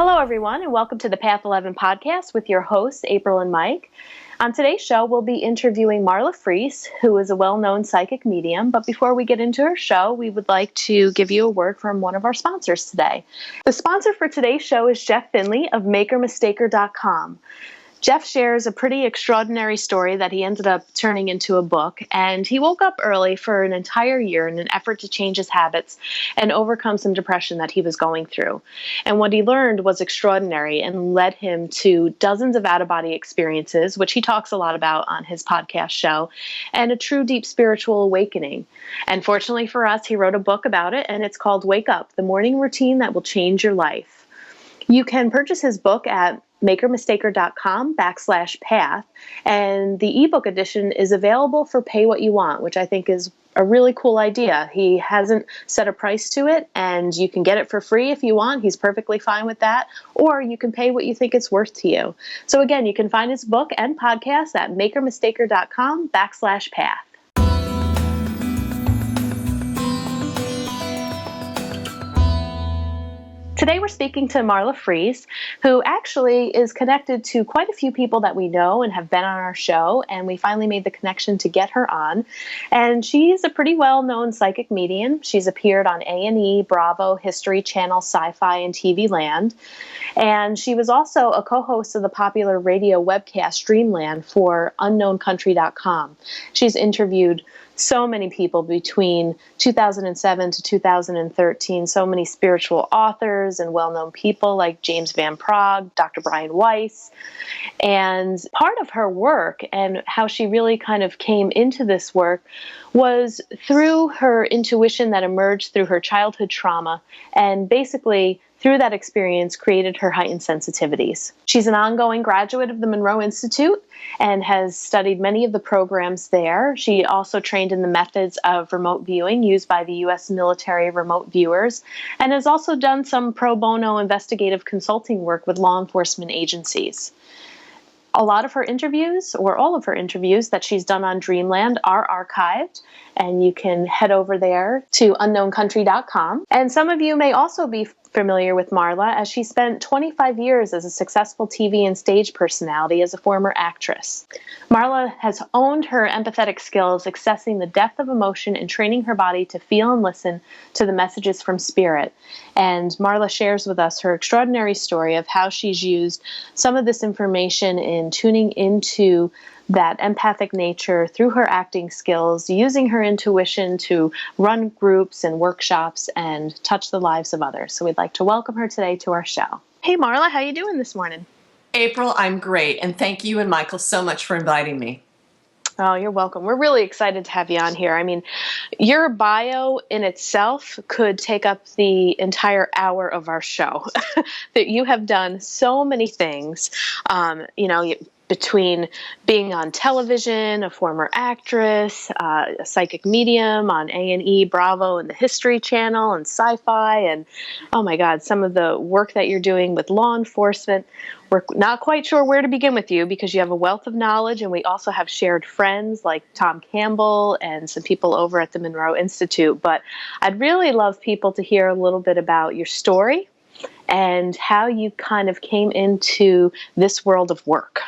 Hello, everyone, and welcome to the Path 11 podcast with your hosts, April and Mike. On today's show, we'll be interviewing Marla Frees, who is a well-known psychic medium. But before we get into her show, we would like to give you a word from one of our sponsors today. The sponsor for today's show is Jeff Finley of MakerMistaker.com. Jeff shares a pretty extraordinary story that he ended up turning into a book, and he woke up early for an entire year in an effort to change his habits and overcome some depression that he was going through. And what he learned was extraordinary and led him to dozens of out-of-body experiences, which he talks a lot about on his podcast show, and a true deep spiritual awakening. And fortunately for us, he wrote a book about it, and it's called Wake Up, the Morning Routine That Will Change Your Life. You can purchase his book at makermistaker.com/path, and the ebook edition is available for pay what you want, which I think is a really cool idea. He hasn't set a price to it, and you can get it for free if you want. He's perfectly fine with that, or you can pay what you think it's worth to you. So again, you can find his book and podcast at makermistaker.com/path. Today we're speaking to Marla Frees, who actually is connected to quite a few people that we know and have been on our show, and we finally made the connection to get her on. And she's a pretty well-known psychic medium. She's appeared on A&E, Bravo, History Channel, Sci-Fi, and TV Land. And she was also a co-host of the popular radio webcast Dreamland for UnknownCountry.com. She's interviewed so many people between 2007 to 2013, so many spiritual authors and well-known people like James Van Praagh, Dr. Brian Weiss. And part of her work and how she really kind of came into this work was through her intuition that emerged through her childhood trauma, and basically through that experience created her heightened sensitivities. She's an ongoing graduate of the Monroe Institute and has studied many of the programs there. She also trained in the methods of remote viewing used by the U.S. military remote viewers, and has also done some pro bono investigative consulting work with law enforcement agencies. A lot of her interviews, or all of her interviews that she's done on Dreamland, are archived, and you can head over there to UnknownCountry.com. And some of you may also be familiar with Marla, as she spent 25 years as a successful TV and stage personality as a former actress. Marla has honed her empathetic skills, accessing the depth of emotion and training her body to feel and listen to the messages from spirit. And Marla shares with us her extraordinary story of how she's used some of this information in tuning into that empathic nature through her acting skills, using her intuition to run groups and workshops and touch the lives of others. So we'd like to welcome her today to our show. Hey, Marla, how you doing this morning? April, I'm great, and thank you and Michael so much for inviting me. Oh, you're welcome. We're really excited to have you on here. I mean, your bio in itself could take up the entire hour of our show. That you have done so many things, between being on television, a former actress, a psychic medium on A&E, Bravo, and the History Channel, and Sci-Fi, and oh my God, some of the work that you're doing with law enforcement. We're not quite sure where to begin with you because you have a wealth of knowledge, and we also have shared friends like Tom Campbell and some people over at the Monroe Institute. But I'd really love people to hear a little bit about your story and how you kind of came into this world of work.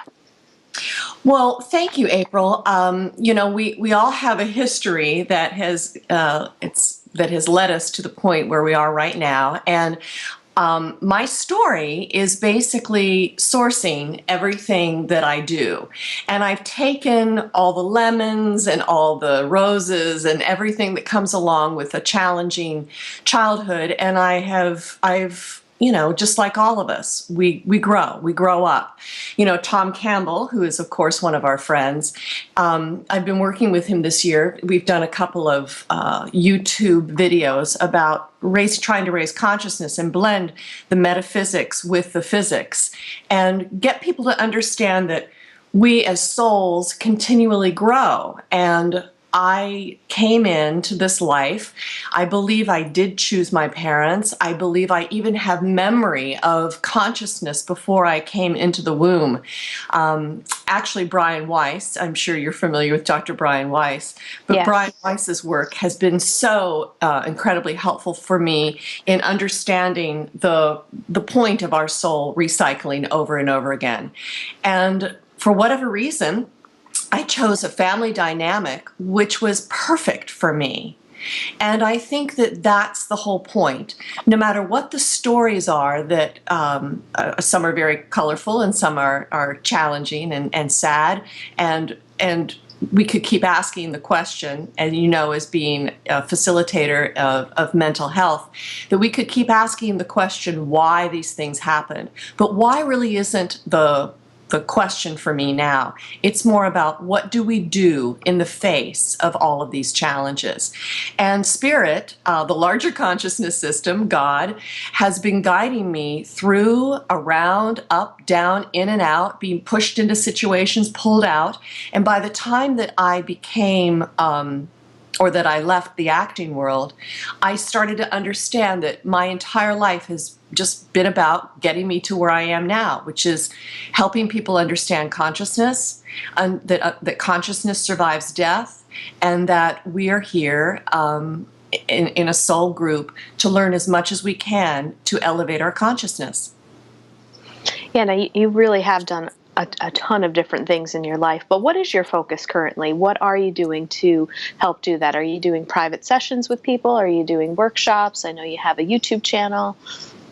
Well, thank you, April. We all have a history that has led us to the point where we are right now, and my story is basically sourcing everything that I do. And I've taken all the lemons and all the roses and everything that comes along with a challenging childhood, and I've just like all of us, we grow up. Tom Campbell, who is, of course, one of our friends, I've been working with him this year. We've done a couple of YouTube videos about trying to raise consciousness and blend the metaphysics with the physics and get people to understand that we as souls continually grow. And I came into this life. I believe I did choose my parents. I believe I even have memory of consciousness before I came into the womb. Actually, Brian Weiss, I'm sure you're familiar with Dr. Brian Weiss, but Yes. Brian Weiss's work has been so incredibly helpful for me in understanding the point of our soul recycling over and over again. And for whatever reason, I chose a family dynamic which was perfect for me. And I think that that's the whole point. No matter what the stories are, that some are very colorful and some are challenging and sad, and we could keep asking the question, and as being a facilitator of mental health, that we could keep asking the question why these things happen. But why really isn't the question for me now. It's more about what do we do in the face of all of these challenges. And Spirit, the larger consciousness system, God, has been guiding me through, around, up, down, in and out, being pushed into situations, pulled out. And by the time that I became or that I left the acting world, I started to understand that my entire life has just been about getting me to where I am now, which is helping people understand consciousness, and that consciousness survives death, and that we are here in a soul group to learn as much as we can to elevate our consciousness. Yeah, now you really have done a ton of different things in your life, but what is your focus currently? What are you doing to help do that? Are you doing private sessions with people? Are you doing workshops? I know you have a YouTube channel.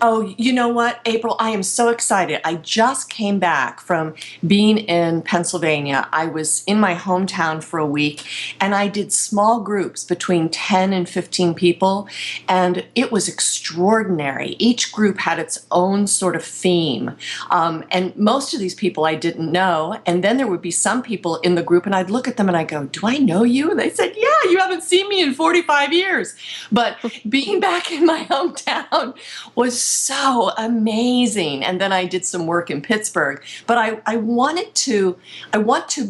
Oh, you know what, April? I am so excited. I just came back from being in Pennsylvania. I was in my hometown for a week, and I did small groups between 10 and 15 people, and it was extraordinary. Each group had its own sort of theme, and most of these people I didn't know, and then there would be some people in the group, and I'd look at them and I go, do I know you? And they said, yeah, you haven't seen me in 45 years. But being back in my hometown was so amazing. And then I did some work in Pittsburgh. But I want to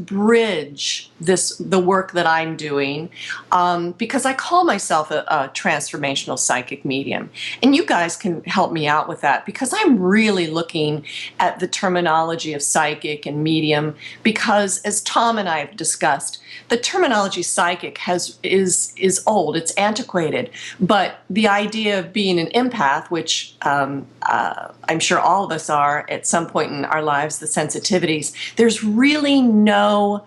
bridge the work that I'm doing, because I call myself a transformational psychic medium. And you guys can help me out with that, because I'm really looking at the terminology of psychic and medium, because as Tom and I have discussed, the terminology psychic is old, it's antiquated, but the idea of being an empath, which I'm sure all of us are at some point in our lives, the sensitivities, there's really no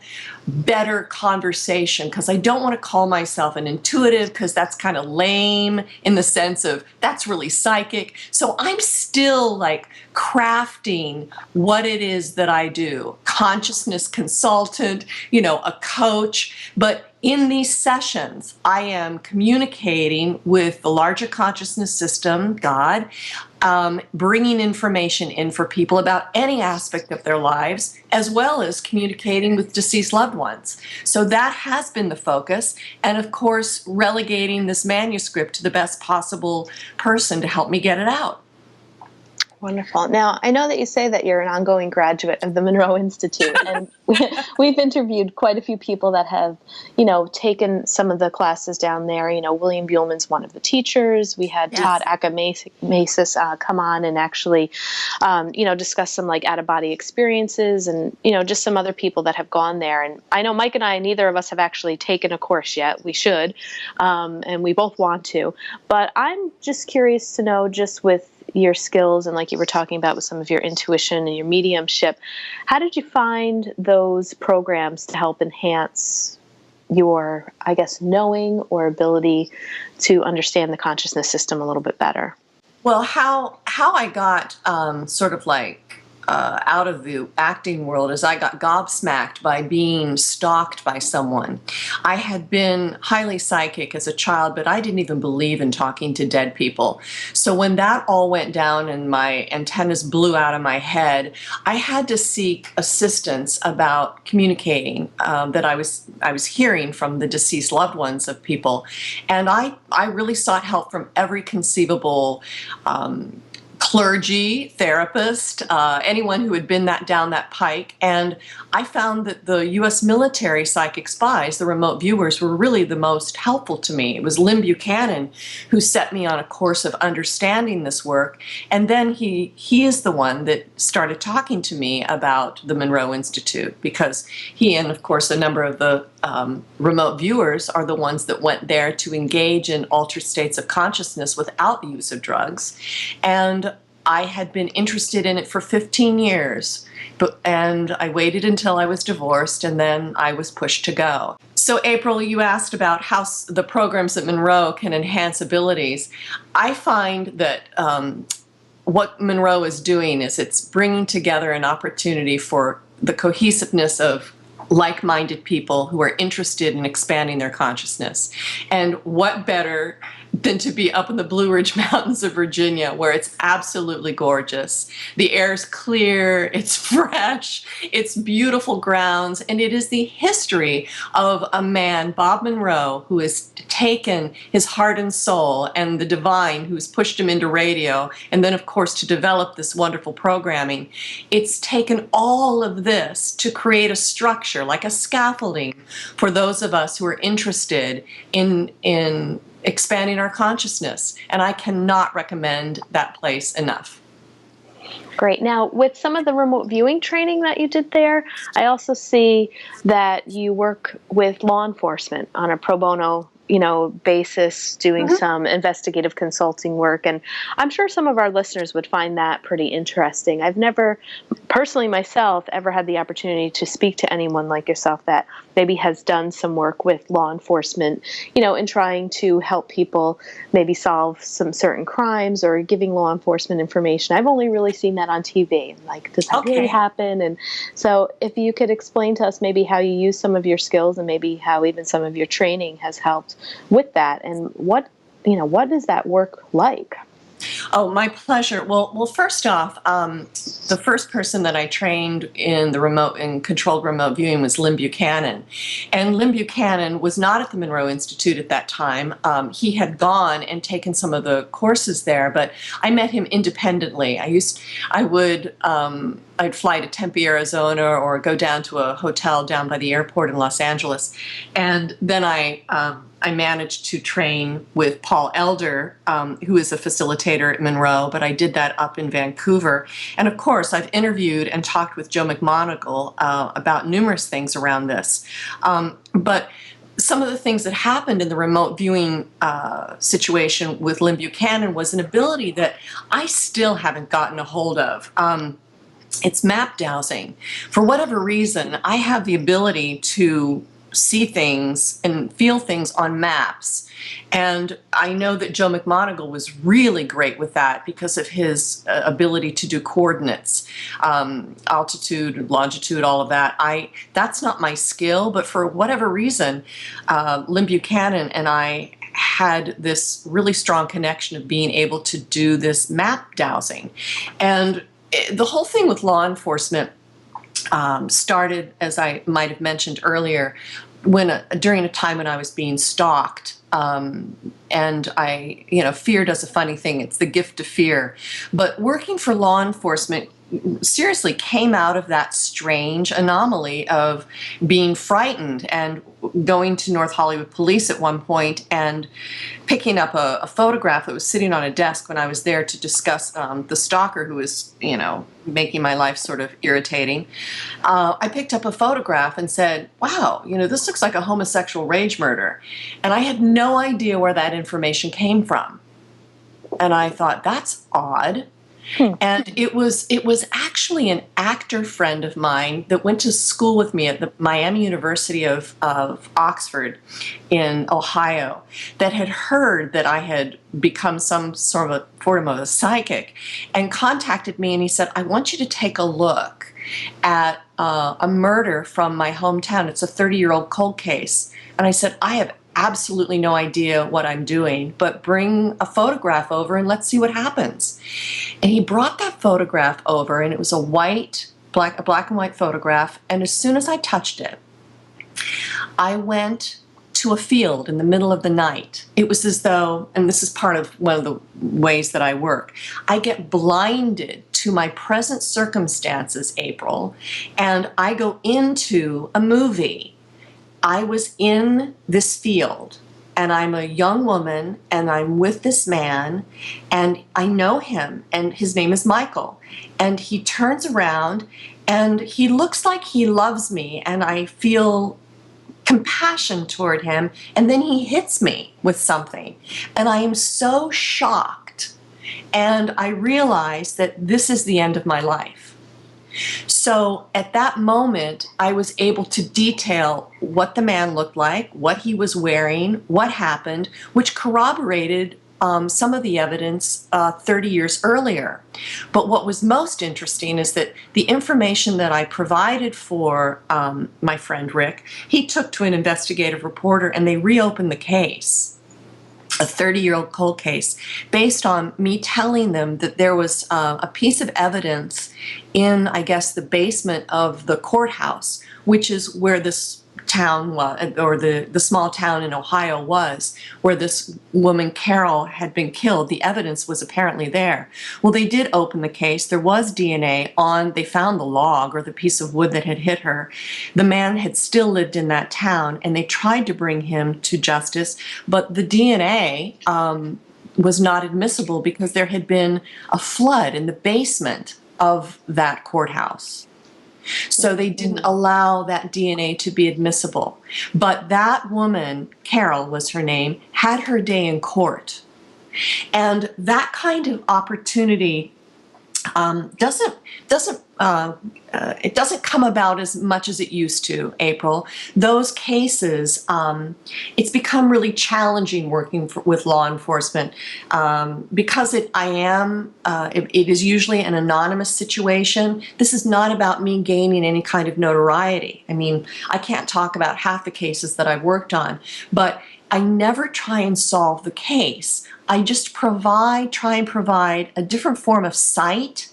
better conversation, because I don't want to call myself an intuitive, because that's kind of lame in the sense of that's really psychic. So I'm still like crafting what it is that I do. Consciousness consultant, a coach, but in these sessions, I am communicating with the larger consciousness system, God, bringing information in for people about any aspect of their lives, as well as communicating with deceased loved ones. So that has been the focus. And of course, relegating this manuscript to the best possible person to help me get it out. Wonderful. Now, I know that you say that you're an ongoing graduate of the Monroe Institute, and we've interviewed quite a few people that have, taken some of the classes down there. William Buhlman's one of the teachers. We had Todd Akamasis come on and actually, discuss some like out-of-body experiences, and, just some other people that have gone there. And I know Mike and I, neither of us have actually taken a course yet. We should, and we both want to. But I'm just curious to know, just with your skills and like you were talking about with some of your intuition and your mediumship, how did you find those programs to help enhance your, I guess, knowing or ability to understand the consciousness system a little bit better? Well, how I got sort of like out of the acting world is I got gobsmacked by being stalked by someone. I had been highly psychic as a child, but I didn't even believe in talking to dead people. So when that all went down and my antennas blew out of my head, I had to seek assistance about communicating that I was hearing from the deceased loved ones of people. And I really sought help from every conceivable clergy, therapist, anyone who had been down that pike. And I found that the U.S. military psychic spies, the remote viewers, were really the most helpful to me. It was Lynn Buchanan who set me on a course of understanding this work. And then he is the one that started talking to me about the Monroe Institute, because he and, of course, a number of the remote viewers are the ones that went there to engage in altered states of consciousness without the use of drugs. And I had been interested in it for 15 years, and I waited until I was divorced, and then I was pushed to go. So, April, you asked about how the programs at Monroe can enhance abilities. I find that what Monroe is doing is it's bringing together an opportunity for the cohesiveness of like-minded people who are interested in expanding their consciousness. And what better than to be up in the Blue Ridge Mountains of Virginia, where it's absolutely gorgeous. The air is clear, it's fresh, it's beautiful grounds, and it is the history of a man, Bob Monroe, who has taken his heart and soul and the divine who's pushed him into radio, and then, of course, to develop this wonderful programming. It's taken all of this to create a structure, like a scaffolding, for those of us who are interested in expanding our consciousness. And I cannot recommend that place enough. Great. Now, with some of the remote viewing training that you did there, I also see that you work with law enforcement on a pro bono, basis, doing some investigative consulting work. And I'm sure some of our listeners would find that pretty interesting. I've never, personally myself, ever had the opportunity to speak to anyone like yourself that maybe has done some work with law enforcement, in trying to help people maybe solve some certain crimes or giving law enforcement information. I've only really seen that on TV. Like, does that really happen? And so if you could explain to us maybe how you use some of your skills and maybe how even some of your training has helped with that, and what is that work like? Oh, my pleasure. Well, first off, the first person that I trained in controlled remote viewing was Lynn Buchanan. And Lynn Buchanan was not at the Monroe Institute at that time. He had gone and taken some of the courses there, but I met him independently. I'd fly to Tempe, Arizona, or go down to a hotel down by the airport in Los Angeles. And then I managed to train with Paul Elder, who is a facilitator at Monroe, but I did that up in Vancouver. And of course, I've interviewed and talked with Joe McMonagle about numerous things around this. But some of the things that happened in the remote viewing situation with Lynn Buchanan was an ability that I still haven't gotten a hold of. It's map dowsing. For whatever reason, I have the ability to see things and feel things on maps. And I know that Joe McMonagle was really great with that because of his ability to do coordinates, altitude, longitude, all of that. That's not my skill, but for whatever reason, Lynn Buchanan and I had this really strong connection of being able to do this map dowsing. And the whole thing with law enforcement started, as I might have mentioned earlier, during a time when I was being stalked. And fear does a funny thing. It's the gift of fear. But working for law enforcement seriously came out of that strange anomaly of being frightened and going to North Hollywood Police at one point and picking up a photograph that was sitting on a desk when I was there to discuss the stalker who was, making my life sort of irritating. I picked up a photograph and said, wow, this looks like a homosexual rage murder. And I had no idea where that information came from. And I thought, that's odd. And it was actually an actor friend of mine that went to school with me at the Miami University of Oxford in Ohio that had heard that I had become some sort of a form of a psychic and contacted me, and he said, I want you to take a look at a murder from my hometown. It's a 30-year-old cold case. And I said, I have absolutely no idea what I'm doing, but bring a photograph over and let's see what happens. And he brought that photograph over, and it was a black and white photograph. And as soon as I touched it, I went to a field in the middle of the night. It was as though, and this is part of one of the ways that I work, I get blinded to my present circumstances, April, and I go into a movie. I was in this field, and I'm a young woman, and I'm with this man, and I know him, and his name is Michael. And he turns around, and he looks like he loves me, and I feel compassion toward him, and then he hits me with something. And I am so shocked, and I realize that this is the end of my life. So at that moment, I was able to detail what the man looked like, what he was wearing, what happened, which corroborated some of the evidence 30 years earlier. But what was most interesting is that the information that I provided for my friend Rick, he took to an investigative reporter, and they reopened the case. A 30-year-old cold case, based on me telling them that there was a piece of evidence in, I guess, the basement of the courthouse, which is where this town was, or the small town in Ohio was, where this woman, Carol, had been killed. The evidence was apparently there. Well, they did open the case. There was DNA on, they found the log or the piece of wood that had hit her. The man had still lived in that town, and they tried to bring him to justice, but the DNA was not admissible because there had been a flood in the basement of that courthouse. So they didn't allow that DNA to be admissible. But that woman, Carol was her name, had her day in court. And that kind of opportunity it doesn't come about as much as it used to, April. Those cases, it's become really challenging working with law enforcement because it is usually an anonymous situation. This is not about me gaining any kind of notoriety. I mean, I can't talk about half the cases that I've worked on, but I never try and solve the case. I just try and provide a different form of sight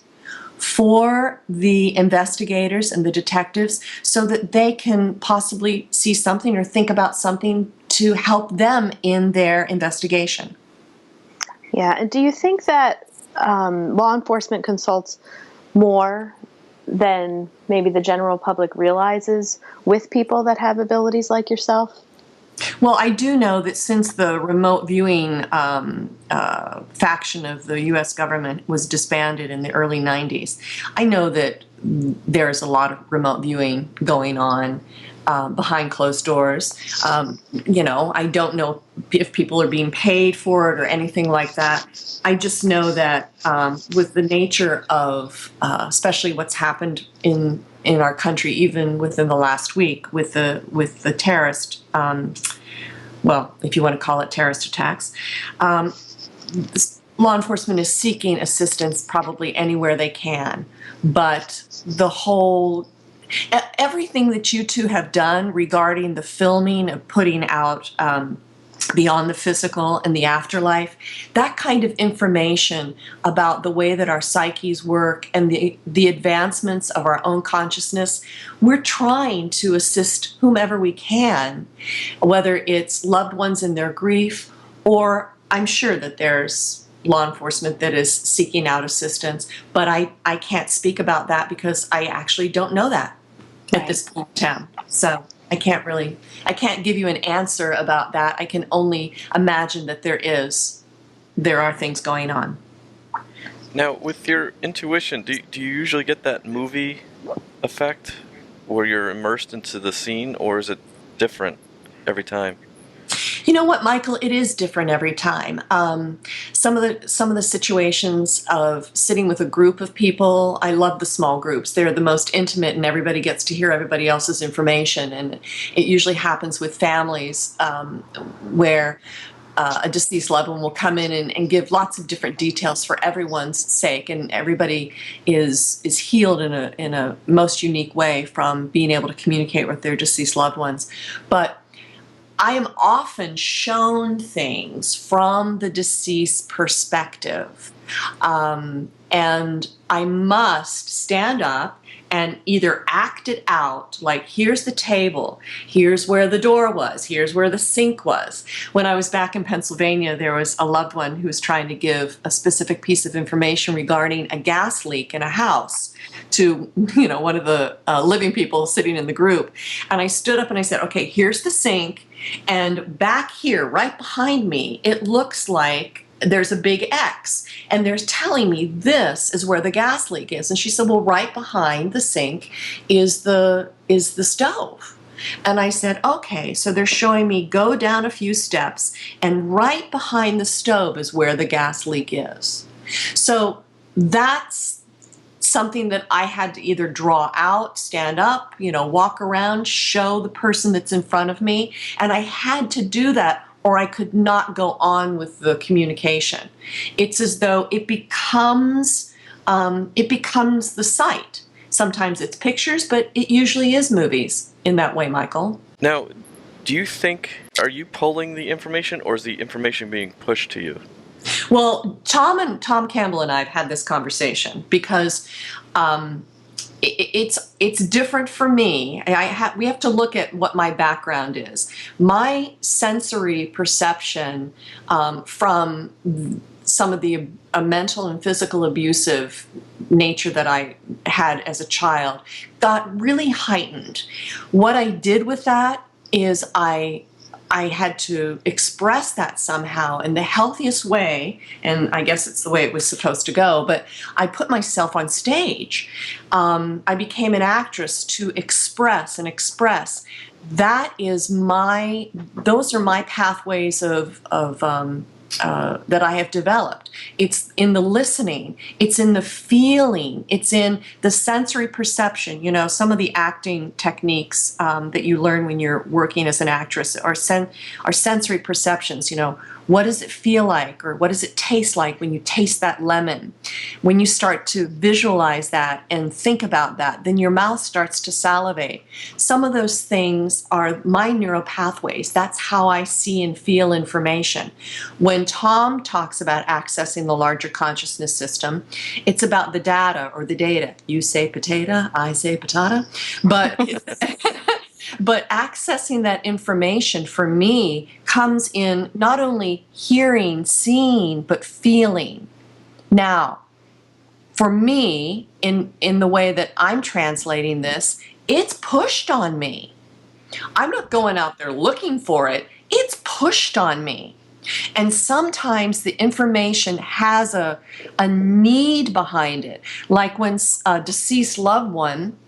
for the investigators and the detectives so that they can possibly see something or think about something to help them in their investigation. Yeah, and do you think that law enforcement consults more than maybe the general public realizes with people that have abilities like yourself? Well, I do know that since the remote viewing faction of the U.S. government was disbanded in the early 90s, I know that there's a lot of remote viewing going on behind closed doors. I don't know if people are being paid for it or anything like that. I just know that with the nature of, especially what's happened in our country, even within the last week, with the terrorist, well, if you want to call it terrorist attacks, law enforcement is seeking assistance probably anywhere they can. But everything that you two have done regarding the filming of putting out beyond the physical and the afterlife, that kind of information about the way that our psyches work and the advancements of our own consciousness, we're trying to assist whomever we can, whether it's loved ones in their grief, or I'm sure that there's law enforcement that is seeking out assistance, but I can't speak about that because I actually don't know that at this point in time. So I can't give you an answer about that. I can only imagine that there are things going on. Now, with your intuition, do you usually get that movie effect where you're immersed into the scene, or is it different every time? You know what, Michael? It is different every time. Some of the situations of sitting with a group of people, I love the small groups. They're the most intimate, and everybody gets to hear everybody else's information. And it usually happens with families where a deceased loved one will come in and give lots of different details for everyone's sake, and everybody is healed in a most unique way from being able to communicate with their deceased loved ones. But I am often shown things from the deceased perspective, and I must stand up and either act it out, like here's the table, here's where the door was, here's where the sink was. When I was back in Pennsylvania, there was a loved one who was trying to give a specific piece of information regarding a gas leak in a house to, one of the living people sitting in the group. And I stood up and I said, okay, here's the sink, and back here, right behind me, it looks like there's a big X, and they're telling me this is where the gas leak is. And she said, well, right behind the sink is the stove. And I said, okay, so they're showing me go down a few steps, and right behind the stove is where the gas leak is. So that's something that I had to either draw out, stand up, walk around, show the person that's in front of me. And I had to do that, or I could not go on with the communication. It's as though it becomes the site. Sometimes it's pictures, but it usually is movies in that way, Michael. Now, do you think, are you pulling the information, or is the information being pushed to you? Well, Tom Campbell and I have had this conversation because it's different for me. We have to look at what my background is. My sensory perception from some of the mental and physical abusive nature that I had as a child got really heightened. What I did with that is I had to express that somehow in the healthiest way, and I guess it's the way it was supposed to go, but I put myself on stage. I became an actress to express and express. Those are my pathways of that I have developed. It's in the listening, it's in the feeling, it's in the sensory perception. Some of the acting techniques that you learn when you're working as an actress are sensory perceptions. What does it feel like, or what does it taste like when you taste that lemon? When you start to visualize that and think about that, then your mouth starts to salivate. Some of those things are my neural pathways. That's how I see and feel information. When Tom talks about accessing the larger consciousness system, it's about the data or the data. You say potato, I say patata. But accessing that information for me comes in not only hearing, seeing, but feeling. Now, for me, in the way that I'm translating this, it's pushed on me. I'm not going out there looking for it. It's pushed on me. And sometimes the information has a need behind it. Like when a deceased loved one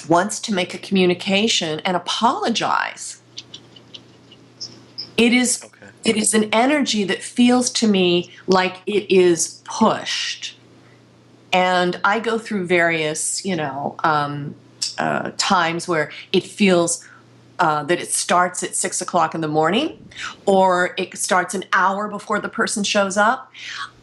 wants to make a communication and apologize. It is an energy that feels to me like it is pushed. And I go through various, times where it feels that it starts at 6 o'clock in the morning, or it starts an hour before the person shows up.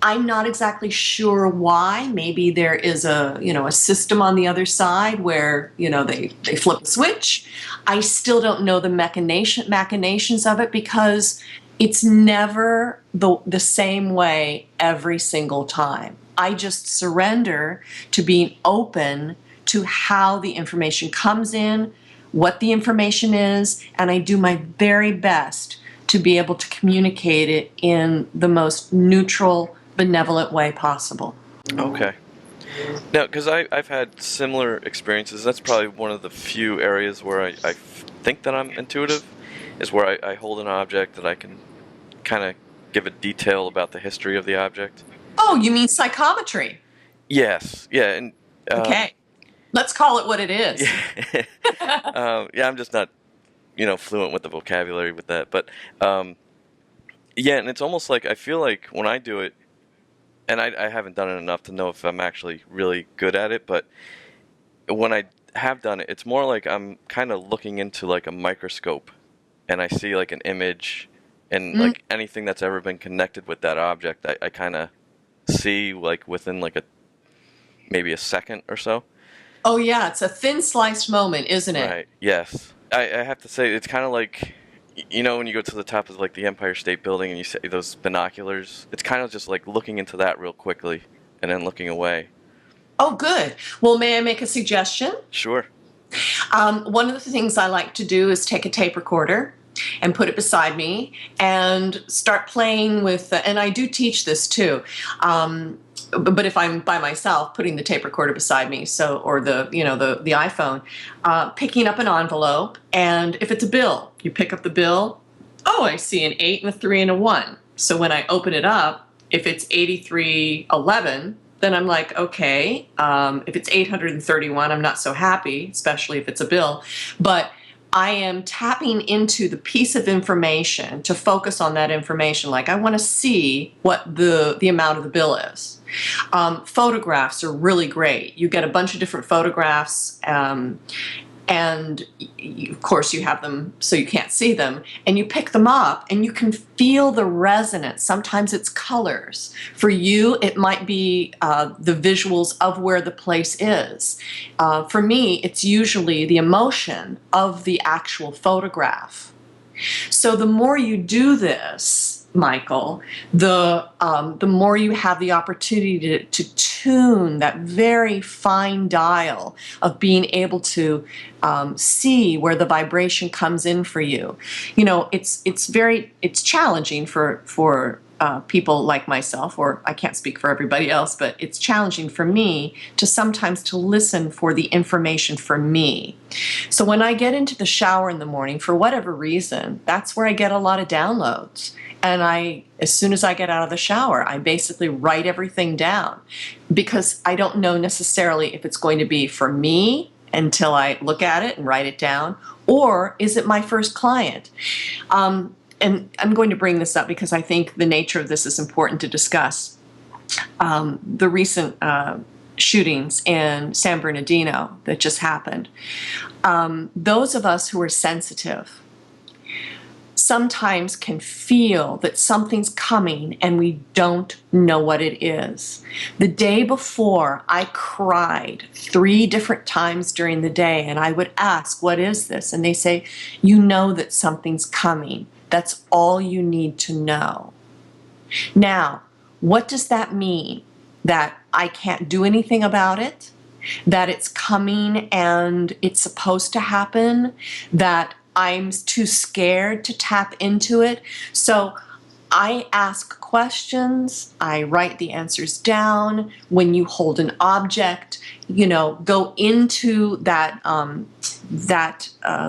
I'm not exactly sure why. Maybe there is a system on the other side where, they flip a switch. I still don't know the machinations of it, because it's never the same way every single time. I just surrender to being open to how the information comes in, what the information is, and I do my very best to be able to communicate it in the most neutral, benevolent way possible. Okay. Now, because I've had similar experiences, that's probably one of the few areas where I think that I'm intuitive, is where I hold an object that I can kind of give a detail about the history of the object. Oh, you mean psychometry? Yes. Yeah. And okay. Let's call it what it is. I'm just not, fluent with the vocabulary with that. But, and it's almost like I feel like when I do it, and I haven't done it enough to know if I'm actually really good at it, but when I have done it, it's more like I'm kind of looking into like a microscope, and I see like an image, and like anything that's ever been connected with that object, I kind of see like within like maybe a second or so. Oh yeah, it's a thin sliced moment, isn't it? Right. Yes. I have to say, it's kind of like, when you go to the top of like the Empire State Building and you see those binoculars, it's kind of just like looking into that real quickly and then looking away. Oh, good. Well, may I make a suggestion? Sure. One of the things I like to do is take a tape recorder and put it beside me and start playing with, and I do teach this too. But if I'm by myself, putting the tape recorder beside me, or the iPhone, picking up an envelope, and if it's a bill, you pick up the bill. Oh, I see an 8 and a 3 and a 1. So when I open it up, if it's 8311, then I'm like, okay. If it's 831, I'm not so happy, especially if it's a bill. But I am tapping into the piece of information to focus on that information. Like, I want to see what the amount of the bill is. Photographs are really great. You get a bunch of different photographs, and of course you have them so you can't see them, and you pick them up and you can feel the resonance. Sometimes it's colors. For you, it might be the visuals of where the place is. For me, it's usually the emotion of the actual photograph. So the more you do this, Michael, the more you have the opportunity to tune that very fine dial of being able to see where the vibration comes in for you. You know, it's challenging for people like myself, or I can't speak for everybody else, but it's challenging for me to sometimes to listen for the information for me. So when I get into the shower in the morning, for whatever reason, that's where I get a lot of downloads. And as soon as I get out of the shower, I basically write everything down, because I don't know necessarily if it's going to be for me until I look at it and write it down, or is it my first client? And I'm going to bring this up because I think the nature of this is important to discuss. The recent shootings in San Bernardino that just happened. Those of us who are sensitive sometimes can feel that something's coming and we don't know what it is. The day before, I cried 3 different times during the day, and I would ask, what is this? And they say, you know that something's coming. That's all you need to know. Now, what does that mean? That I can't do anything about it? That it's coming and it's supposed to happen? That I'm too scared to tap into it? So I ask questions, I write the answers down. When you hold an object, go into that,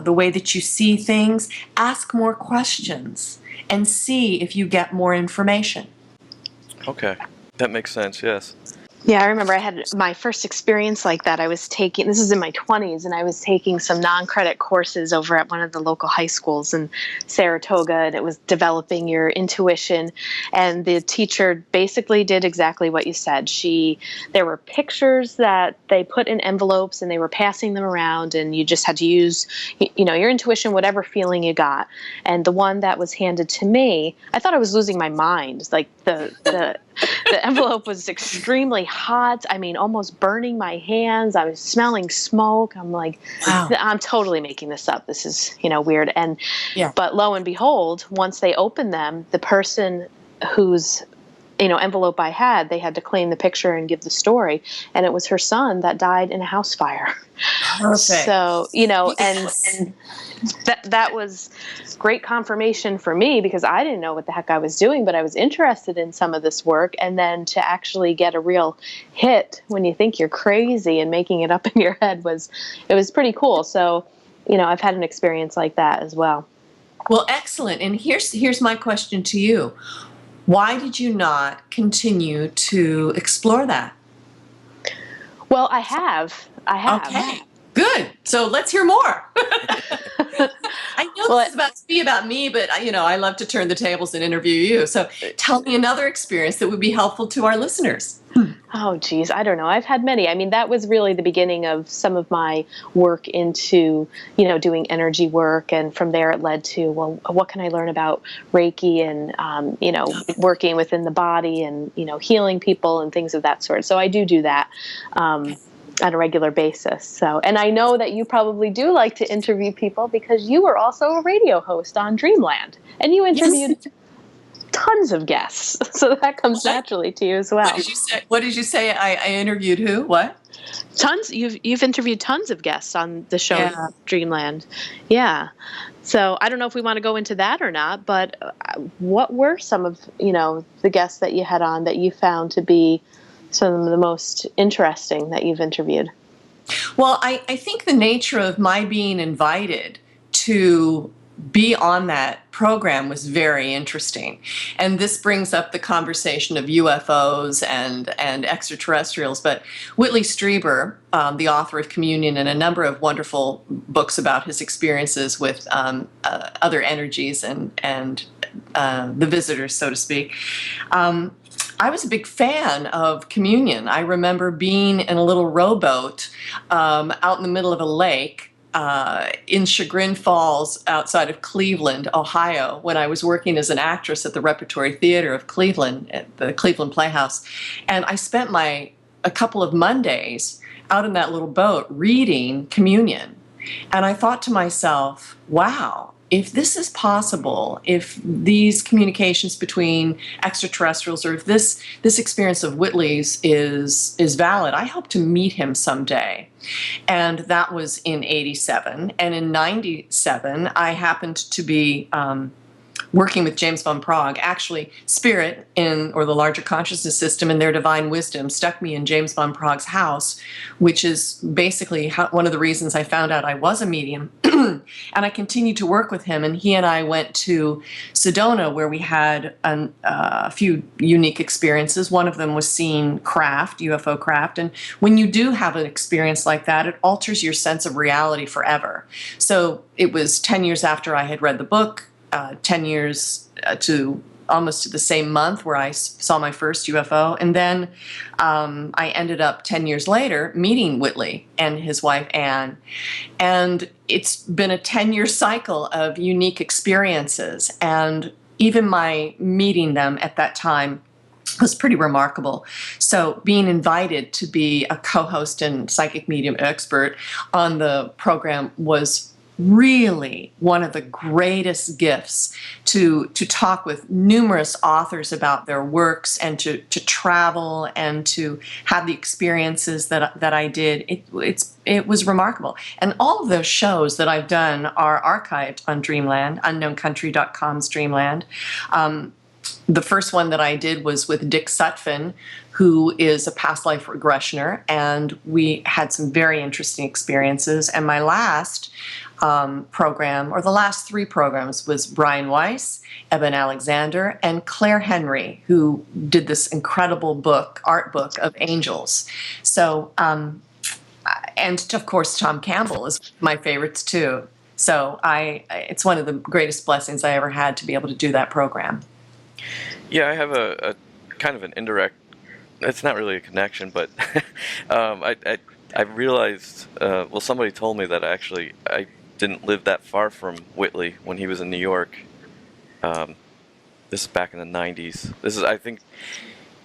the way that you see things, ask more questions and see if you get more information. Okay. That makes sense, yes. Yeah, I remember I had my first experience like that. This was in my 20s, and I was taking some non-credit courses over at one of the local high schools in Saratoga, and it was developing your intuition. And the teacher basically did exactly what you said. There were pictures that they put in envelopes, and they were passing them around, and you just had to use, your intuition, whatever feeling you got. And the one that was handed to me, I thought I was losing my mind. Like the envelope was extremely hot. I mean, almost burning my hands. I was smelling smoke. I'm like, wow. I'm totally making this up. This is, weird. And, yeah. But lo and behold, once they opened them, the person whose, envelope I had, they had to claim the picture and give the story. And it was her son that died in a house fire. Perfect. So, and that was great confirmation for me, because I didn't know what the heck I was doing, but I was interested in some of this work. And then to actually get a real hit when you think you're crazy and making it up in your head was pretty cool. So, I've had an experience like that as well. Well, excellent. And here's my question to you. Why did you not continue to explore that? Well, I have. Okay, good. So let's hear more. I know this is about to be about me, but I love to turn the tables and interview you. So tell me another experience that would be helpful to our listeners. Oh, geez. I don't know. I've had many. I mean, that was really the beginning of some of my work into, doing energy work. And from there it led to, well, what can I learn about Reiki and, working within the body and, healing people and things of that sort. So I do that. On a regular basis. So, and I know that you probably do like to interview people, because you were also a radio host on Dreamland, and you interviewed tons of guests, so that comes naturally to you as well. What did you say? What did you say? I interviewed who? What? Tons. You've interviewed tons of guests on the show Yeah. Dreamland. Yeah. So I don't know if we want to go into that or not, but what were some of the guests that you had on that you found to be some of the most interesting that you've interviewed? Well, I think the nature of my being invited to be on that program was very interesting. And this brings up the conversation of UFOs and extraterrestrials. But Whitley Strieber, the author of Communion and a number of wonderful books about his experiences with other energies and the visitors, so to speak, I was a big fan of Communion. I remember being in a little rowboat out in the middle of a lake in Chagrin Falls outside of Cleveland, Ohio, when I was working as an actress at the Repertory Theater of Cleveland, at the Cleveland Playhouse. And I spent a couple of Mondays out in that little boat reading Communion. And I thought to myself, wow, if this is possible, if these communications between extraterrestrials, or if this experience of Whitley's is valid, I hope to meet him someday. And that was in 87. And in 97, I happened to be working with James von Praagh. Actually, Spirit, or the larger consciousness system, and their divine wisdom stuck me in James von Praagh's house, which is basically one of the reasons I found out I was a medium. And I continued to work with him, and he and I went to Sedona, where we had a few unique experiences. One of them was seeing craft, UFO craft, and when you do have an experience like that, it alters your sense of reality forever. So it was 10 years after I had read the book, 10 years to almost to the same month where I saw my first UFO. And then I ended up 10 years later meeting Whitley and his wife, Anne. And it's been a 10-year cycle of unique experiences. And even my meeting them at that time was pretty remarkable. So being invited to be a co-host and psychic medium expert on the program was really one of the greatest gifts, to talk with numerous authors about their works, and to travel and to have the experiences that I did. It was remarkable. And all of those shows that I've done are archived on Dreamland, unknowncountry.com's Dreamland. The first one that I did was with Dick Sutphin, who is a past life regressioner, and we had some very interesting experiences. And my last program, or the last three programs, was Brian Weiss, Eben Alexander, and Claire Henry, who did this incredible art book of angels. So, and of course, Tom Campbell is my favorites too. So it's one of the greatest blessings I ever had to be able to do that program. Yeah, I have a kind of an indirect, it's not really a connection, but I realized, well, somebody told me that actually I didn't live that far from Whitley when he was in New York. This is back in the 90s. This is, I think,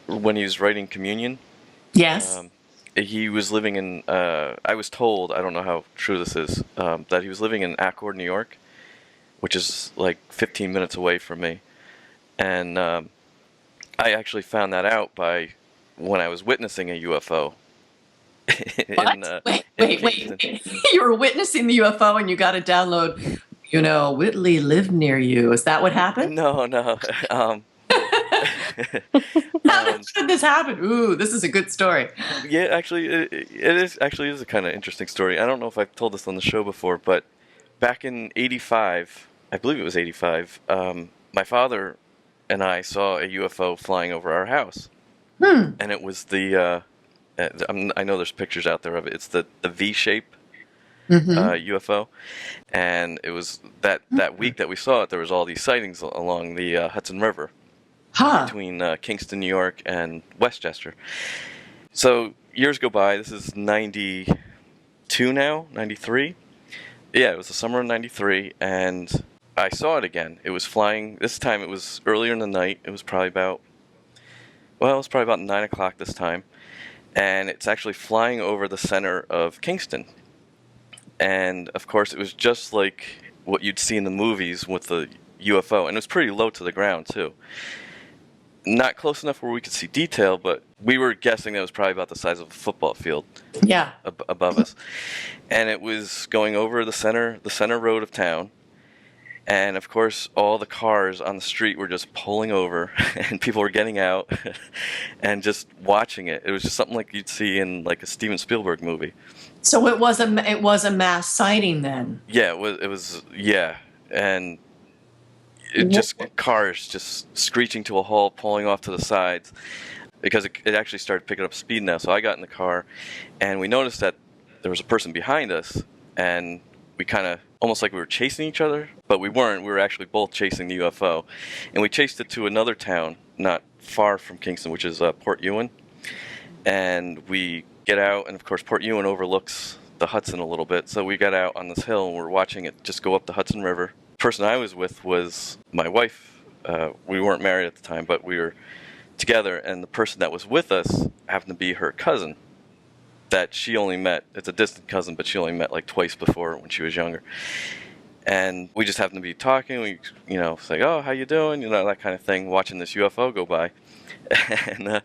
when he was writing Communion. Yes. He was living in, I was told, I don't know how true this is, that he was living in Accord, New York, which is like 15 minutes away from me. And I actually found that out by when I was witnessing a UFO. What? Wait. You were witnessing the UFO and you got to download, Whitley lived near you. Is that what happened? No. How did this happen? Ooh, this is a good story. Yeah, actually, it is a kind of interesting story. I don't know if I've told this on the show before, but back in 85, I believe it was 85, my father and I saw a UFO flying over our house. And it was I know there's pictures out there of it. It's the V-shape UFO. And it was that week that we saw it, there was all these sightings along the Hudson River between Kingston, New York, and Westchester. So years go by. This is 92 now, 93. Yeah, it was the summer of 93, and I saw it again. It was flying. This time it was earlier in the night. It was probably about 9 o'clock this time. And it's actually flying over the center of Kingston. And, of course, it was just like what you'd see in the movies with the UFO. And it was pretty low to the ground, too. not close enough where we could see detail, but we were guessing that it was probably about the size of a football field Yeah. above us. And it was going over the center road of town. And of course, all the cars on the street were just pulling over, and people were getting out and just watching it. It was just something like you'd see in like a Steven Spielberg movie. So it was a mass sighting then. Yeah, it was yeah, and it just cars just screeching to a halt, pulling off to the sides, because it actually started picking up speed now. So I got in the car, and we noticed that there was a person behind us, and we kind of almost like we were chasing each other, but we weren't. We were actually both chasing the UFO, and we chased it to another town not far from Kingston, which is Port Ewan. And we get out, and of course Port Ewan overlooks the Hudson a little bit, so we got out on this hill and we're watching it just go up the Hudson River. The person I was with was my wife. We weren't married at the time, but we were together, and the person that was with us happened to be her cousin that she only met. It's a distant cousin, but she only met like twice before when she was younger. And we just happened to be talking. We, say, "Oh, how you doing?" That kind of thing, watching this UFO go by. And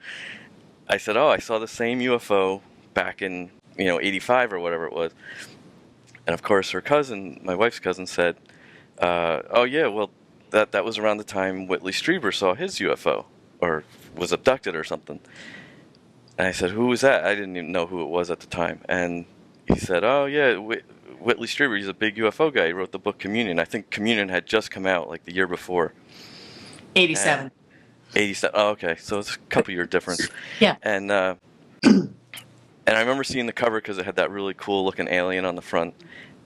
I said, "Oh, I saw the same UFO back in, 85 or whatever it was." And of course, her cousin, my wife's cousin, said, "Oh yeah, well, that was around the time Whitley Strieber saw his UFO, or was abducted or something." And I said, "Who was that?" I didn't even know who it was at the time. And he said, "Oh yeah, Whitley Strieber, he's a big UFO guy. He wrote the book Communion. I think Communion had just come out like the year before." 87. 87. Oh, okay. So it's a couple year difference. Yeah. And and I remember seeing the cover because it had that really cool looking alien on the front.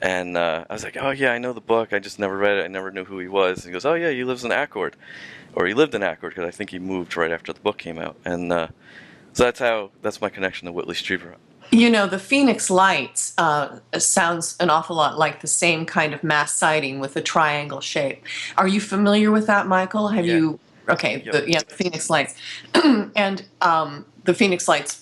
And I was like, "Oh yeah, I know the book. I just never read it. I never knew who he was." And he goes, "Oh yeah, he lives in Accord, or he lived in Accord, because I think he moved right after the book came out." And so that's my connection to Whitley Strieber. The Phoenix Lights sounds an awful lot like the same kind of mass sighting with a triangle shape. Are you familiar with that, Michael? Have you? Okay, Yep. the Phoenix Lights. And the Phoenix Lights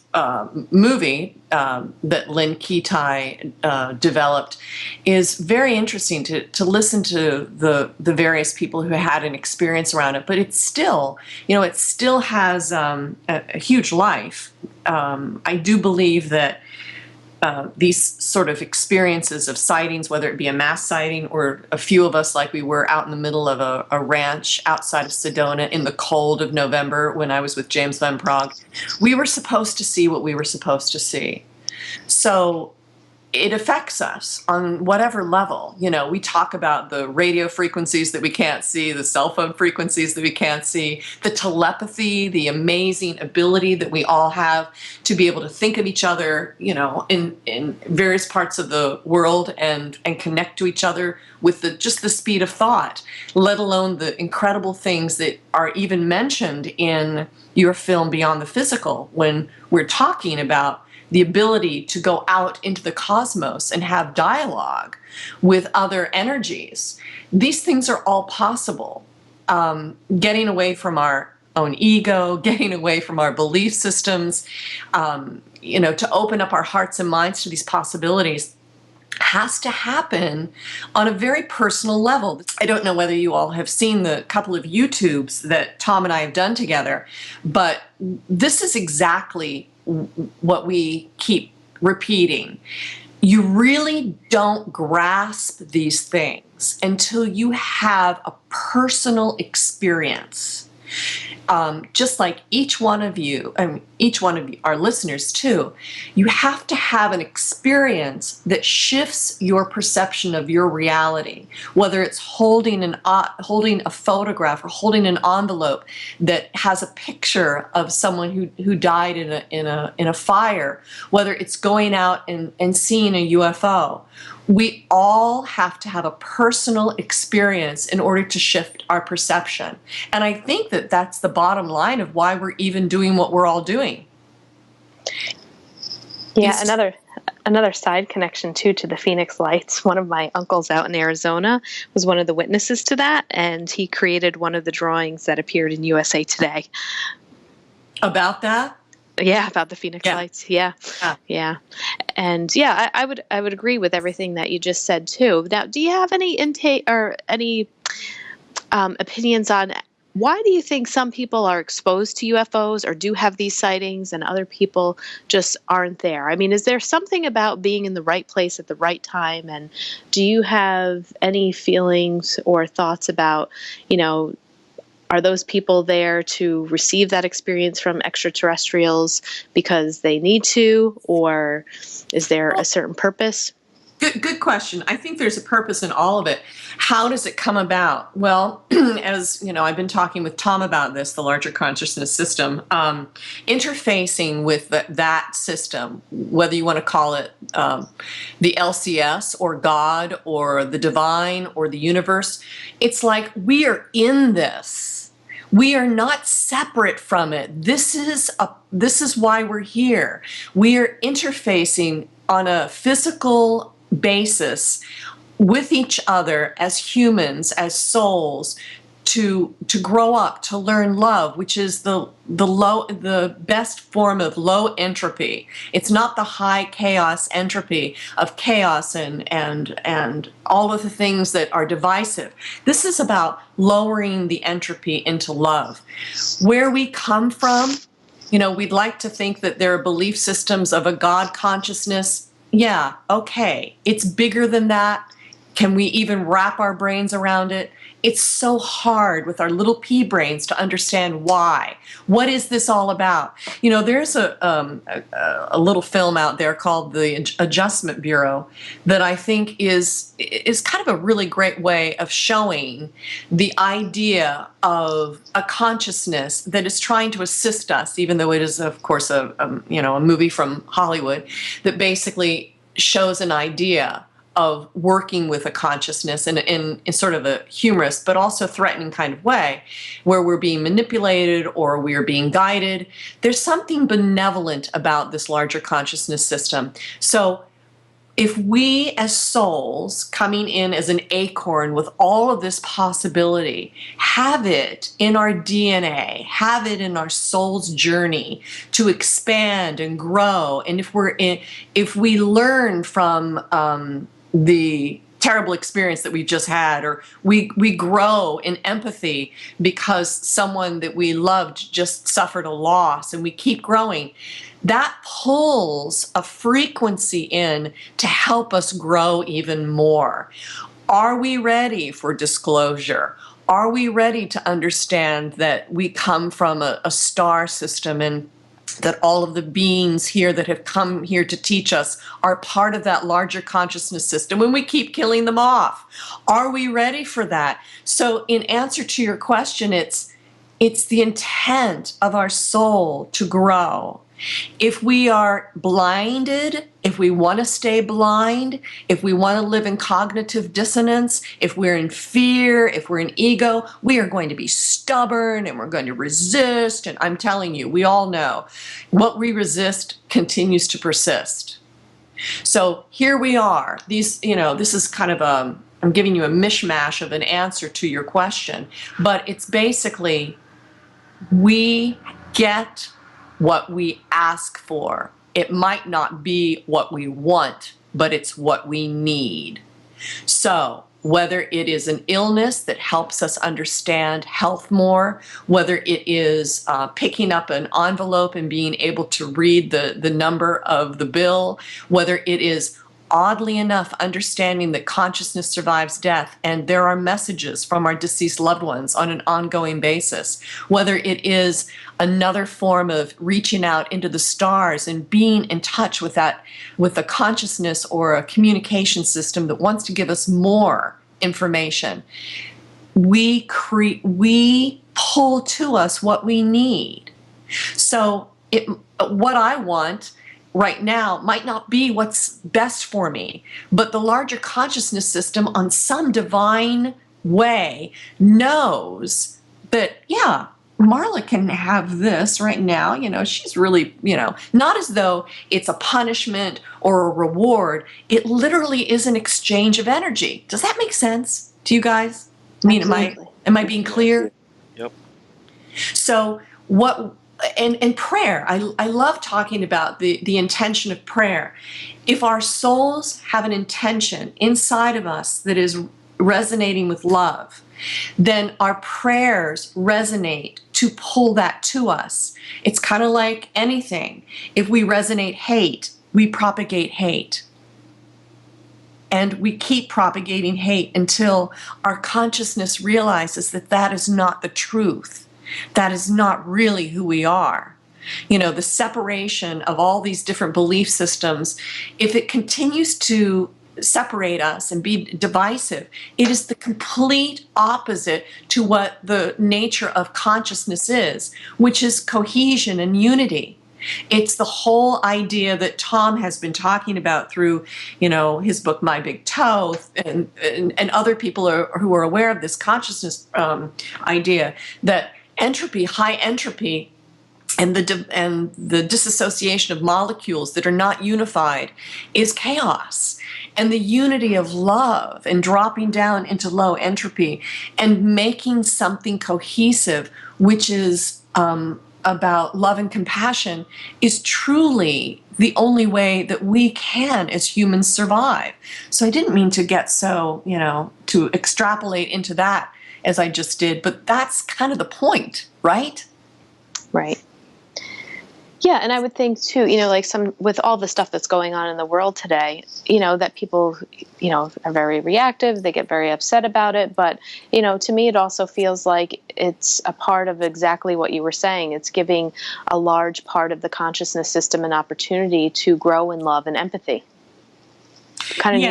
movie that Lynn Ketai developed is very interesting to listen to the various people who had an experience around it. But it's still, it still has a huge life. I do believe that these sort of experiences of sightings, whether it be a mass sighting or a few of us like we were out in the middle of a ranch outside of Sedona in the cold of November when I was with James Van Prague, we were supposed to see what we were supposed to see. So it affects us on whatever level. We talk about the radio frequencies that we can't see, the cell phone frequencies that we can't see, the telepathy, the amazing ability that we all have to be able to think of each other, in various parts of the world and connect to each other with just the speed of thought, let alone the incredible things that are even mentioned in your film Beyond the Physical when we're talking about the ability to go out into the cosmos and have dialogue with other energies. These things are all possible. Getting away from our own ego, getting away from our belief systems, to open up our hearts and minds to these possibilities has to happen on a very personal level. I don't know whether you all have seen the couple of YouTubes that Tom and I have done together, but this is exactly what we keep repeating. You really don't grasp these things until you have a personal experience. Just like each one of you, our listeners too, you have to have an experience that shifts your perception of your reality. Whether it's holding a photograph or holding an envelope that has a picture of someone who died in a fire, whether it's going out and seeing a UFO. We all have to have a personal experience in order to shift our perception. And I think that that's the bottom line of why we're even doing what we're all doing. Yeah, another side connection too to the Phoenix Lights. One of my uncles out in Arizona was one of the witnesses to that, and he created one of the drawings that appeared in USA Today. About that? Yeah, about the Phoenix Lights. Yeah. And yeah, I would agree with everything that you just said too. Now, do you have any intake or any opinions on why do you think some people are exposed to UFOs or do have these sightings and other people just aren't there? I mean, is there something about being in the right place at the right time? And do you have any feelings or thoughts about, are those people there to receive that experience from extraterrestrials because they need to, or is there a certain purpose? Good question. I think there's a purpose in all of it. How does it come about? Well, as you know, I've been talking with Tom about this, the larger consciousness system, interfacing with that system, whether you want to call it the LCS or God or the divine or the universe. It's like we are in this. We are not separate from it. This is why we're here. We are interfacing on a physical basis with each other as humans, as souls, to grow up, to learn love, which is the best form of low entropy. It's not the high chaos entropy of chaos and all of the things that are divisive. This is about lowering the entropy into love. Where we come from, we'd like to think that there are belief systems of a God consciousness. Yeah, okay. It's bigger than that. Can we even wrap our brains around it? It's so hard with our little pea brains to understand why. What is this all about? There's a little film out there called The Adjustment Bureau that I think is kind of a really great way of showing the idea of a consciousness that is trying to assist us, even though it is, of course, a movie from Hollywood that basically shows an idea of working with a consciousness in sort of a humorous but also threatening kind of way, where we're being manipulated or we're being guided. There's something benevolent about this larger consciousness system. So if we as souls coming in as an acorn with all of this possibility have it in our DNA, have it in our soul's journey to expand and grow, and if we learn from the terrible experience that we just had, or we grow in empathy because someone that we loved just suffered a loss, and we keep growing, that pulls a frequency in to help us grow even more. Are we ready for disclosure? Are we ready to understand that we come from a star system, and that all of the beings here that have come here to teach us are part of that larger consciousness system when we keep killing them off? Are we ready for that? So in answer to your question, it's the intent of our soul to grow. If we are blinded, if we want to stay blind, if we want to live in cognitive dissonance, if we're in fear, if we're in ego, we are going to be stubborn and we're going to resist. And I'm telling you, we all know what we resist continues to persist. So here we are. This is kind of I'm giving you a mishmash of an answer to your question, but it's basically we get what we ask for. It might not be what we want, but it's what we need. So whether it is an illness that helps us understand health more, whether it is picking up an envelope and being able to read the number of the bill, whether it is oddly enough, understanding that consciousness survives death, and there are messages from our deceased loved ones on an ongoing basis, whether it is another form of reaching out into the stars and being in touch with a consciousness or a communication system that wants to give us more information. We pull to us what we need. So what I want right now might not be what's best for me, but the larger consciousness system on some divine way knows that, yeah, Marla can have this right now. She's really, not as though it's a punishment or a reward. It literally is an exchange of energy. Does that make sense to you guys? I mean, am I being clear? Yep. So and prayer, I love talking about the intention of prayer. If our souls have an intention inside of us that is resonating with love, then our prayers resonate to pull that to us. It's kind of like anything. If we resonate hate, we propagate hate. And we keep propagating hate until our consciousness realizes that that is not the truth. That is not really who we are. You know, the separation of all these different belief systems, if it continues to separate us and be divisive, it is the complete opposite to what the nature of consciousness is, which is cohesion and unity. It's the whole idea that Tom has been talking about through, you know, his book My Big Toe, and other people who are aware of this consciousness idea, that entropy, high entropy, and the disassociation of molecules that are not unified is chaos. And the unity of love and dropping down into low entropy and making something cohesive, which is about love and compassion, is truly the only way that we can as humans survive. So I didn't mean to get so, you know, to extrapolate into that as I just did, but that's kind of the point, right? Right. Yeah, and I would think too, you know, like with all the stuff that's going on in the world today, you know, that people, you know, are very reactive, they get very upset about it, but, you know, to me it also feels like it's a part of exactly what you were saying. It's giving a large part of the consciousness system an opportunity to grow in love and empathy. Kind of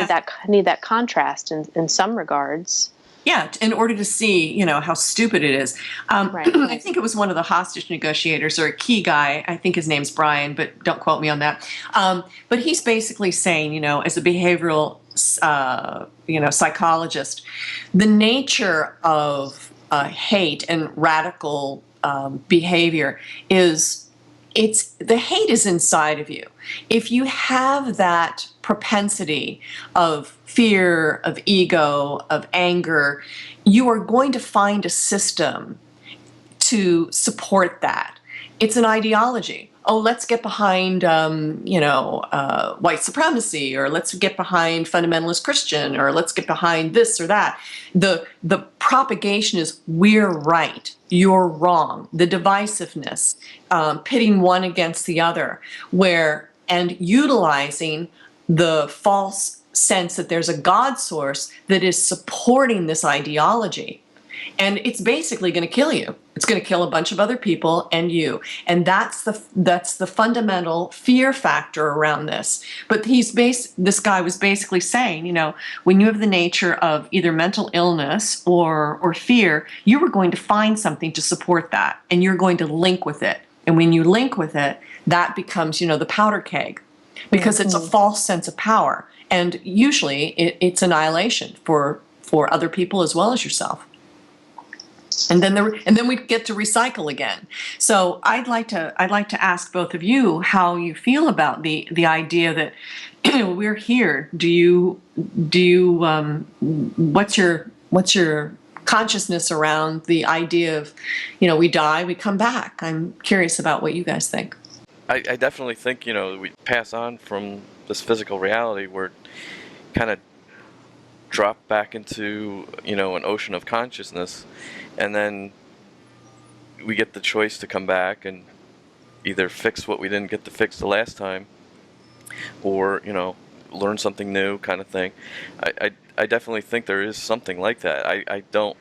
need that contrast in some regards. Yeah, in order to see, you know, how stupid it is. Right. I think it was one of the hostage negotiators or a key guy. I think his name's Brian, but don't quote me on that. But he's basically saying, you know, as a behavioral, you know, psychologist, the nature of hate and radical behavior is the hate is inside of you. If you have that propensity of fear, of ego, of anger, you are going to find a system to support that. It's an ideology. Oh, let's get behind, white supremacy, or let's get behind fundamentalist Christian, or let's get behind this or that. The propagation is we're right, you're wrong. The divisiveness, pitting one against the other, and utilizing the false sense that there's a God source that is supporting this ideology. And it's basically going to kill you. It's going to kill a bunch of other people and you. And that's the fundamental fear factor around this. But this guy was basically saying, you know, when you have the nature of either mental illness or fear, you are going to find something to support that, and you're going to link with it. And when you link with it, that becomes, you know, the powder keg, because it's a false sense of power. And usually it's annihilation for other people as well as yourself. And then we get to recycle again. So I'd like to ask both of you how you feel about the idea that, you know, we're here. What's your consciousness around the idea of, you know, we die, we come back? I'm curious about what you guys think. I definitely think, you know, we pass on from this physical reality. We're kind of drop back into, you know, an ocean of consciousness, and then we get the choice to come back and either fix what we didn't get to fix the last time, or, you know, learn something new, kind of thing. I definitely think there is something like that. I don't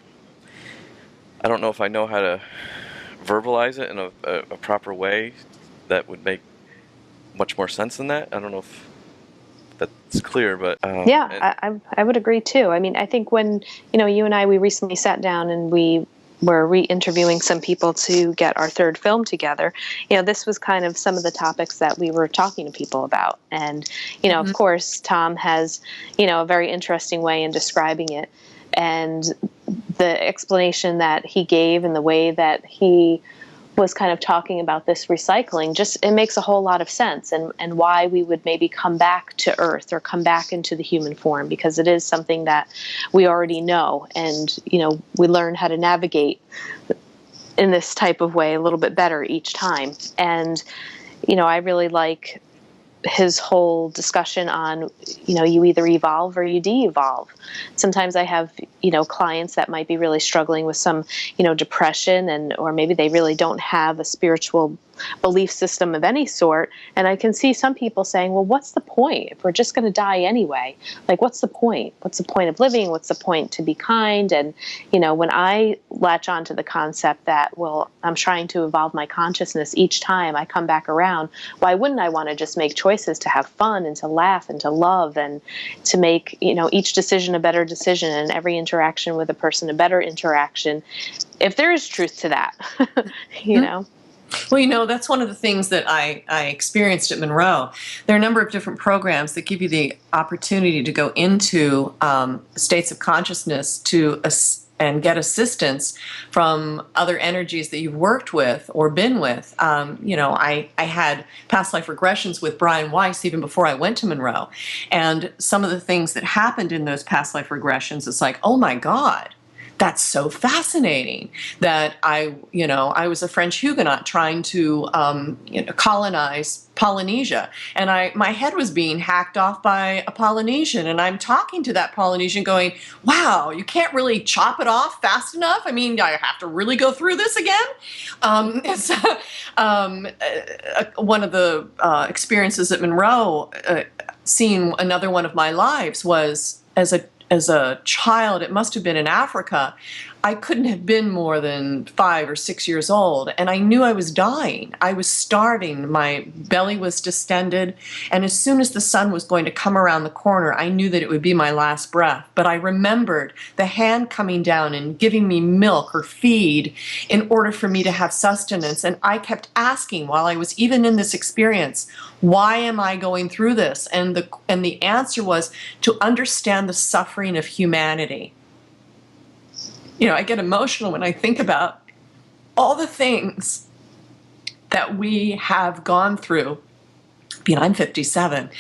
know if I know how to verbalize it in a proper way that would make much more sense than that. I don't know if that's clear, but I would agree too. I mean, I think when, you know, you and I, we recently sat down and we were re-interviewing some people to get our third film together. You know, this was kind of some of the topics that we were talking to people about. And, you know, of course, Tom has, you know, a very interesting way in describing it. And the explanation that he gave and the way that he was kind of talking about this recycling, it makes a whole lot of sense, and why we would maybe come back to Earth or come back into the human form, because it is something that we already know, and, you know, we learn how to navigate in this type of way a little bit better each time. And, you know, I really like his whole discussion on, you either evolve or you de-evolve. Sometimes I have, clients that might be really struggling with some, depression, or maybe they really don't have a spiritual belief system of any sort. And I can see some people saying, well, what's the point if we're just going to die anyway? Like, what's the point? What's the point of living? What's the point to be kind? And, when I latch on to the concept that, well, I'm trying to evolve my consciousness each time I come back around, why wouldn't I want to just make choices to have fun and to laugh and to love and to make, each decision a better decision and every interaction with a person a better interaction, if there is truth to that, Well, that's one of the things that I experienced at Monroe. There are a number of different programs that give you the opportunity to go into states of consciousness and get assistance from other energies that you've worked with or been with. I had past life regressions with Brian Weiss even before I went to Monroe. And some of the things that happened in those past life regressions, it's like, oh my God, that's so fascinating that I was a French Huguenot trying to, colonize Polynesia. And my head was being hacked off by a Polynesian. And I'm talking to that Polynesian going, wow, you can't really chop it off fast enough. I mean, I have to really go through this again. One of the experiences at Monroe, seeing another one of my lives was as a child. It must have been in Africa. I couldn't have been more than 5 or 6 years old, and I knew I was dying. I was starving. My belly was distended, and as soon as the sun was going to come around the corner, I knew that it would be my last breath. But I remembered the hand coming down and giving me milk or feed in order for me to have sustenance, and I kept asking while I was even in this experience, why am I going through this? And the answer was to understand the suffering of humanity. I get emotional when I think about all the things that we have gone through. I'm 57,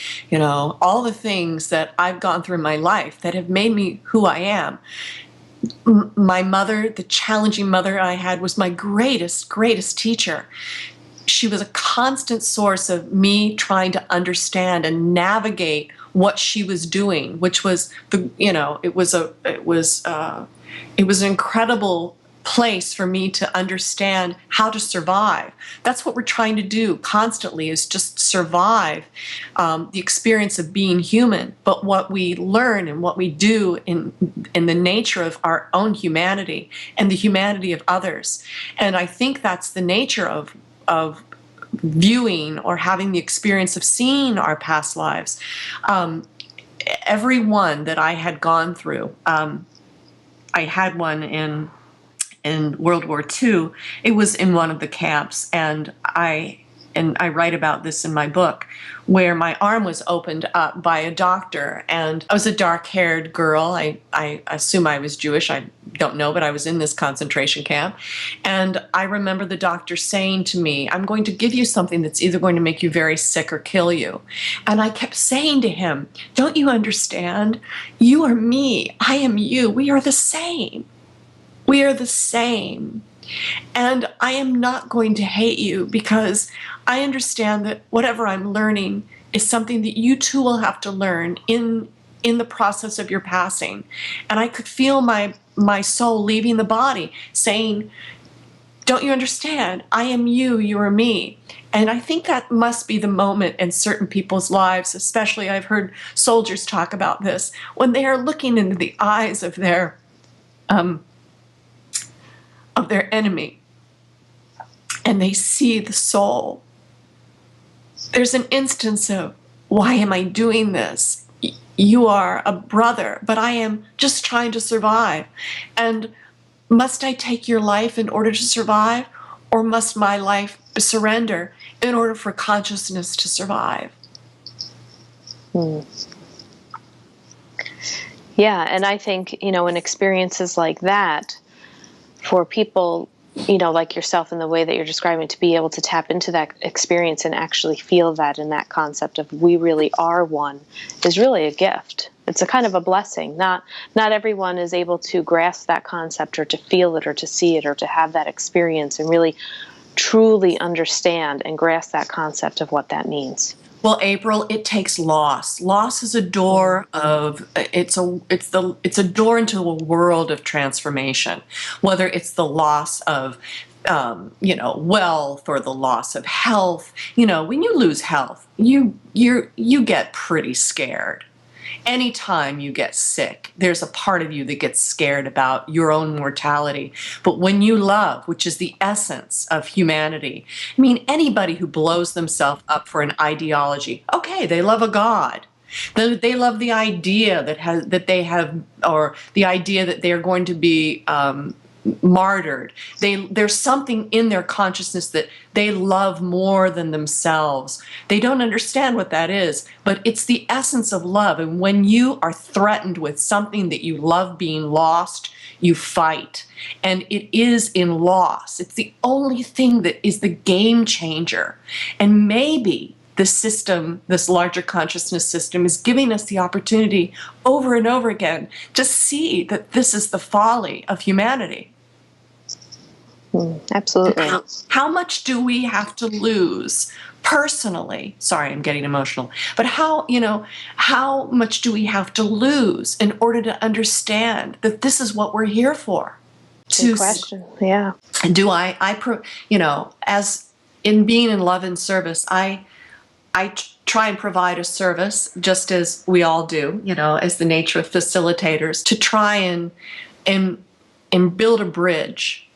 all the things that I've gone through in my life that have made me who I am. My mother, the challenging mother I had, was my greatest teacher. She was a constant source of me trying to understand and navigate what she was doing, which was it was an incredible place for me to understand how to survive. That's what we're trying to do constantly, is just survive the experience of being human. But what we learn and what we do in the nature of our own humanity and the humanity of others. And I think that's the nature of viewing or having the experience of seeing our past lives. Every one that I had gone through, I had one in World War II. It was in one of the camps, and I write about this in my book, where my arm was opened up by a doctor, and I was a dark-haired girl. I assume I was Jewish. I don't know, but I was in this concentration camp. And I remember the doctor saying to me, I'm going to give you something that's either going to make you very sick or kill you. And I kept saying to him, don't you understand? You are me. I am you. We are the same. We are the same. And I am not going to hate you, because I understand that whatever I'm learning is something that you too will have to learn in the process of your passing. And I could feel my soul leaving the body saying, don't you understand? I am you, you are me. And I think that must be the moment in certain people's lives, especially I've heard soldiers talk about this, when they are looking into the eyes of their enemy, and they see the soul. There's an instance of, why am I doing this? You are a brother, but I am just trying to survive. And must I take your life in order to survive? Or must my life surrender in order for consciousness to survive? Yeah, and I think, in experiences like that, for people, like yourself, in the way that you're describing, to be able to tap into that experience and actually feel that, and that concept of we really are one, is really a gift. It's a kind of a blessing. Not everyone is able to grasp that concept, or to feel it, or to see it, or to have that experience and really truly understand and grasp that concept of what that means. Well, April, it takes loss. Loss is a door of it's a door into a world of transformation. Whether it's the loss of wealth, or the loss of health. When you lose health, you get pretty scared. Anytime you get sick, there's a part of you that gets scared about your own mortality. But when you love, which is the essence of humanity, I mean, anybody who blows themselves up for an ideology, okay, they love a God. They love the idea that they have, or the idea that they are going to be martyred. There's something in their consciousness that they love more than themselves. They don't understand what that is, but it's the essence of love. And when you are threatened with something that you love being lost, you fight. And it is in loss. It's the only thing that is the game changer. And maybe the system, this larger consciousness system, is giving us the opportunity over and over again to see that this is the folly of humanity. Absolutely. How much do we have to lose personally? Sorry, I'm getting emotional. But how much do we have to lose in order to understand that this is what we're here for? Good question. Yeah. Do as in being in love and service, I try and provide a service, just as we all do, as the nature of facilitators, to try and build a bridge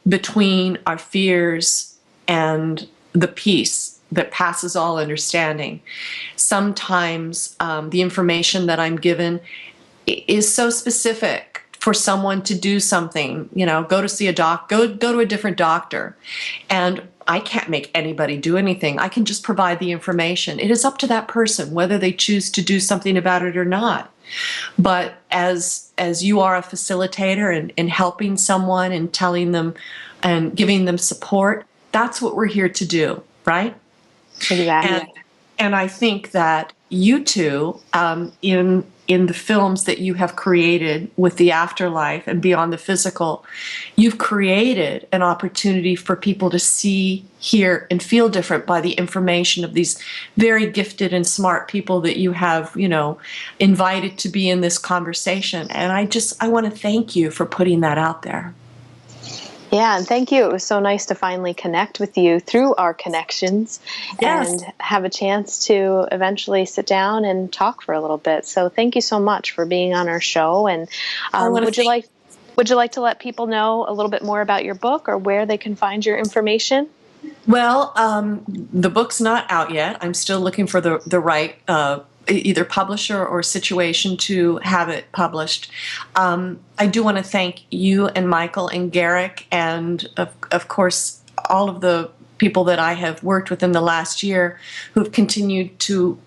between our fears and the peace that passes all understanding. Sometimes the information that I'm given is so specific for someone to do something, go to see go to a different doctor. And I can't make anybody do anything. I can just provide the information. It is up to that person whether they choose to do something about it or not. But as you are a facilitator and helping someone and telling them and giving them support, that's what we're here to do, right? Exactly. And I think that you two, in the films that you have created with the afterlife and beyond the physical, you've created an opportunity for people to see, hear, and feel different by the information of these very gifted and smart people that you have, invited to be in this conversation. And I want to thank you for putting that out there. Yeah, and thank you. It was so nice to finally connect with you through our connections. Yes. And have a chance to eventually sit down and talk for a little bit. So thank you so much for being on our show. And would you like to let people know a little bit more about your book or where they can find your information? Well, the book's not out yet. I'm still looking for the right either publisher or situation to have it published. I do want to thank you and Michael and Garrick and, of course, all of the people that I have worked with in the last year who've continued to,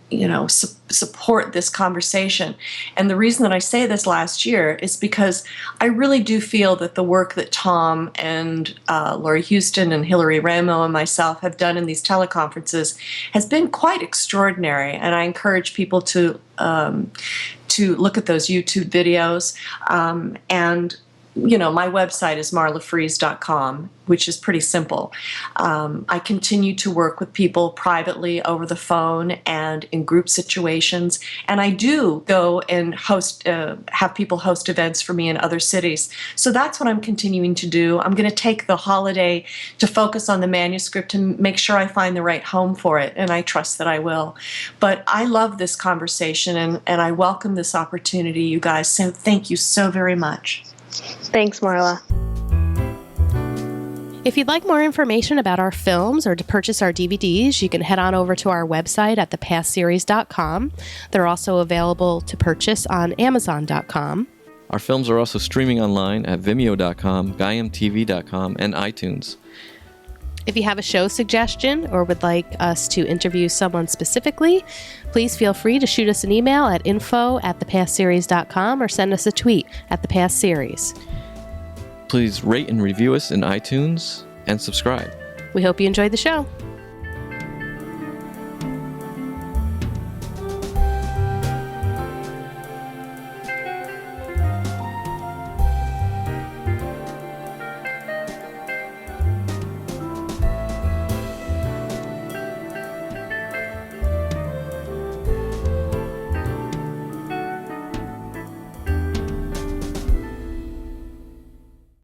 support this conversation. And the reason that I say this last year is because I really do feel that the work that Tom and Laurie Houston and Hillary Ramo and myself have done in these teleconferences has been quite extraordinary. And I encourage people to look at those YouTube videos. And my website is marlafrees.com, which is pretty simple. I continue to work with people privately over the phone and in group situations. And I do go and have people host events for me in other cities. So that's what I'm continuing to do. I'm going to take the holiday to focus on the manuscript and make sure I find the right home for it. And I trust that I will. But I love this conversation and I welcome this opportunity, you guys. So thank you so very much. Thanks, Marla. If you'd like more information about our films or to purchase our DVDs, you can head on over to our website at thepastseries.com. They're also available to purchase on amazon.com. Our films are also streaming online at vimeo.com, gaiamtv.com, and iTunes. If you have a show suggestion or would like us to interview someone specifically, please feel free to shoot us an email at info@thepastseries.com or send us a tweet at thepastseries. Please rate and review us in iTunes and subscribe. We hope you enjoyed the show.